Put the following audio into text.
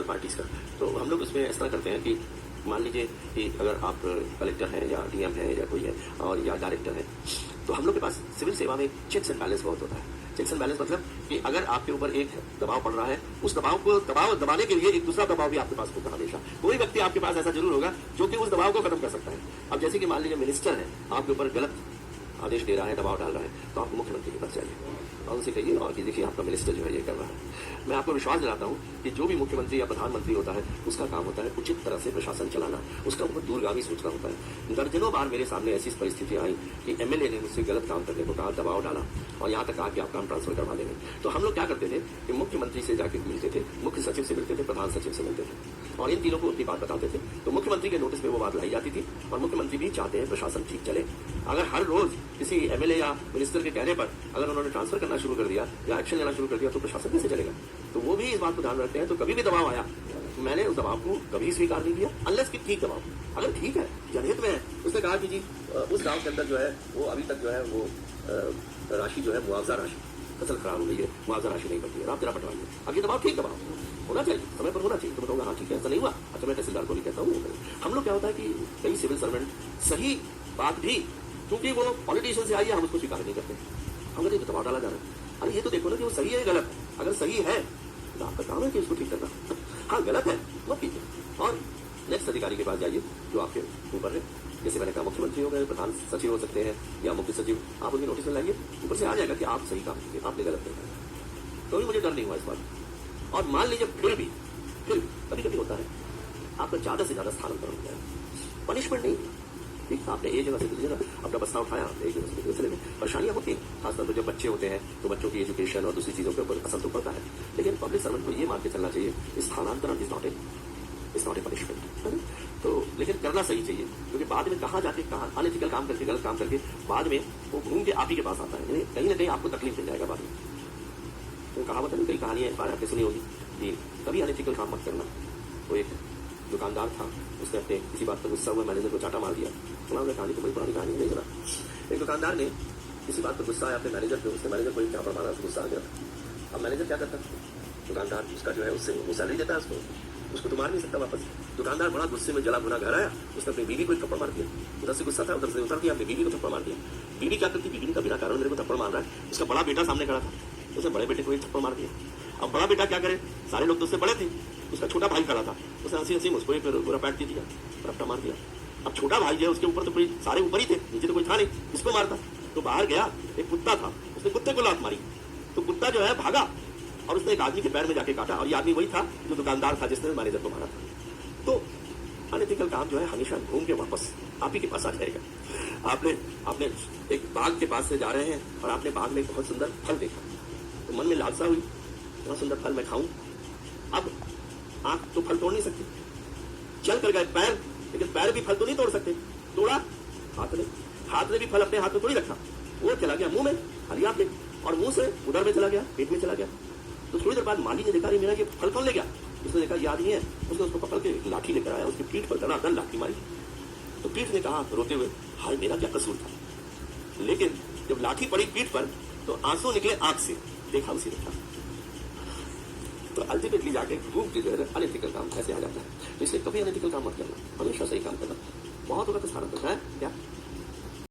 Political parties का। तो हम लोग उसमें इस तरह करते हैं कि मान लीजिए कि अगर आप कलेक्टर हैं या डीएम है या कोई है और या डायरेक्टर है, तो हम लोग के पास सिविल सेवा में चेक्स एंड बैलेंस बहुत होता है। चेक्स एंड बैलेंस मतलब कि अगर आपके ऊपर एक दबाव पड़ रहा है, उस दबाव दबाने के लिए एक दूसरा दबाव भी आपके पास होगा हमेशा। कोई व्यक्ति आपके पास ऐसा जरूर होगा जो कि उस दबाव को खत्म कर सकता है। अब जैसे कि मान लीजिए मिनिस्टर है, आपके ऊपर गलत आदेश दे रहा है, दबाव डाल रहा है, तो आप मुख्यमंत्री के पास जाइए और उनसे कहिए और कि देखिए आपका मिनिस्टर जो है ये कर रहा है। मैं आपको विश्वास दिलाता हूं कि जो भी मुख्यमंत्री या प्रधानमंत्री होता है उसका काम होता है उचित तरह से प्रशासन चलाना, उसका बहुत दूरगामी सोचना होता है। दर्जनों बार मेरे सामने ऐसी परिस्थितियां आई कि एमएलए ने मुझसे गलत काम करने को कहा, दबाव डाला और यहाँ तक कहा कि आप काम ट्रांसफर करवा देंगे। तो हम लोग क्या करते थे कि मुख्यमंत्री से जाकर मिलते थे, मुख्य सचिव से मिलते थे, प्रधान सचिव से मिलते थे और इन तीनों को अपनी बात बताते थे। तो मुख्यमंत्री के नोटिस में वो बात लाई जाती थी और मुख्यमंत्री भी चाहते हैं प्रशासन ठीक चले। अगर हर रोज किसी एमएलए या मिनिस्टर के कहने पर अगर उन्होंने ट्रांसफर करना शुरू कर दिया या एक्शन लेना शुरू कर दिया तो प्रशासन कैसे चलेगा? तो वो भी इस बात को ध्यान रखते हैं। तो कभी भी दबाव आया, मैंने उस दबाव को कभी स्वीकार नहीं किया अनलेस कि ठीक दबाव, अगर ठीक है, जनहित में है। उसने कहा कि जी उस गांव के अंदर जो है वो अभी तक जो है वो राशि जो है मुआवजा राशि, फसल खराब हो गई है, मुआवजा राशि नहीं बनती है, आप जरा बंटवाइए। अब ये दबाव ठीक दबाव होना चाहिए, समय पर होना चाहिए। तो बताऊंगा हाँ ठीक है, ऐसा नहीं हुआ, अच्छा मैं तहसीलदार को नहीं कहता हूँ। हम लोग क्या होता है कि कई सिविल सर्वेंट सही बात भी, क्योंकि वो पॉलिटिशियन से आई है, हम उसको स्वीकार नहीं करते। हम कहते दबाव डाला जा रहा है, अरे ये तो देखो ना कि वो सही है गलत। अगर सही है तो आपका काम है कि उसको ठीक करना, हाँ गलत है मत कीजिए और नेक्स्ट अधिकारी के पास जाइए जो आपके ऊपर है। जैसे मैंने कहा मुख्यमंत्री हो गए, प्रधान सचिव हो सकते हैं या मुख्य सचिव, आप उनकी नोटिस में लाइए, ऊपर से आ जाएगा कि आप सही काम कीजिए, आपने गलत नहीं किया। तो भी मुझे डर नहीं हुआ इस बात। और मान लीजिए फिर भी कभी कभी होता है आपका ज्यादा से ज्यादा स्थानांतरण हो जाए, पनिशमेंट नहीं, ठीक, आपने एक जगह से दूसरी जगह अपना बस्ता उठाया, आपने एक जगह से दूसरे में परेशानियां होती हैं। खासतौर पर जब बच्चे होते हैं तो बच्चों की एजुकेशन और दूसरी चीजों के ऊपर असर तो पड़ता है। लेकिन पब्लिक सर्वेंट को ये मान के चलना चाहिए स्थानांतरण इज नॉट ए पनिशमेंट। तो लेकिन करना सही चाहिए, क्योंकि बाद में कहाँ जाके कहाँ अनएथिकल काम करके, गलत काम करके बाद में वो घूम के आप ही के पास आता है, कहीं ना कहीं आपको तकलीफ मिल जाएगा बाद में। तो कहावत है, कई कहानियां आपने सुनी होगी कि कभी अनएथिकल काम मत करना। वो एक दुकानदार था, उसने अपने किसी बात पर गुस्सा हुआ मैनेजर को चाटा मार दिया। उन्होंने कहानी तो बड़ी पुरानी कहानी नहीं जरा। एक दुकानदार ने किसी बात पर गुस्सा आया अपने मैनेजर पे, उसने मैनेजर को एक चापा मारा, गुस्सा आ गया। अब मैनेजर क्या करता, दुकानदार उसका जो है उससे वो सैलरी देता है उसको तो मार नहीं सकता वापस। दुकानदार बड़ा गुस्से में जला भुना घर आया, उसने अपनी बीवी को एक थप्पड़ मार दिया। उधर से गुस्सा था, उधर से उतर दिया, अपनी बीवी को थप्पड़ मार दिया। बीवी क्या करती, बीवी का बिना कारण मेरे को थप्पड़ मार रहा है। उसका बड़ा बेटा सामने खड़ा था, उसने बड़े बेटे को एक थप्पड़ मार दिया। अब बड़ा बेटा क्या करे, सारे लोग तो उससे बड़े थे, उसका छोटा भाई खड़ा था, उसने हंसी उसको एक पूरा पैट दे दिया, रपटा मार दिया। अब छोटा भाई जो है उसके ऊपर तो कोई सारे ऊपर ही थे, नीचे तो कोई था नहीं, इसको मारता। तो बाहर गया, एक कुत्ता था, उसने कुत्ते को लात मारी, तो कुत्ता जो है भागा और उसने एक आदमी के पैर में जाके काटा और ये आदमी वही था जो दुकानदार था जिसने मैनेजर को मारा था। तो अनएथिकल काम जो है हमेशा घूम के वापस आप ही के पास आ जाएगा। आपने एक बाग के पास से जा रहे हैं और आपने बाग में बहुत सुंदर फल देखा, तो मन में लालसा हुई, बहुत सुंदर फल मैं खाऊं। अब आंख तो फल तोड़ नहीं सकती, चल कर गए पैर, लेकिन पैर भी फल तो नहीं तोड़ सकते। तोड़ा हाथ ने भी फल अपने हाथ में थोड़ी रखा, वो चला गया मुंह में, खा लिया आपने, और मुंह से उधर में चला गया, पेट में चला गया। तो थोड़ी देर बाद माली ने देखा मेरा ये फल कौन ले गया, उसने देखा याद नहीं है, उसने उसको पकड़ के लाठी लेकर आया, उसकी पीठ पर दनादन लाठी मारी। तो पीठ ने कहा रोते हुए, हाय मेरा क्या कसूर था। लेकिन जब लाठी पड़ी पीठ पर तो आंसू निकले आंख से, देखा उसी ने था। तो अल्टीमेटली जाके घूम के जो है अनएथिकल काम ऐसे आ जाता है। तो इसलिए कभी अनएथिकल काम मत करना, हमेशा सही काम करना। बहुत होगा तो सारा तो है क्या।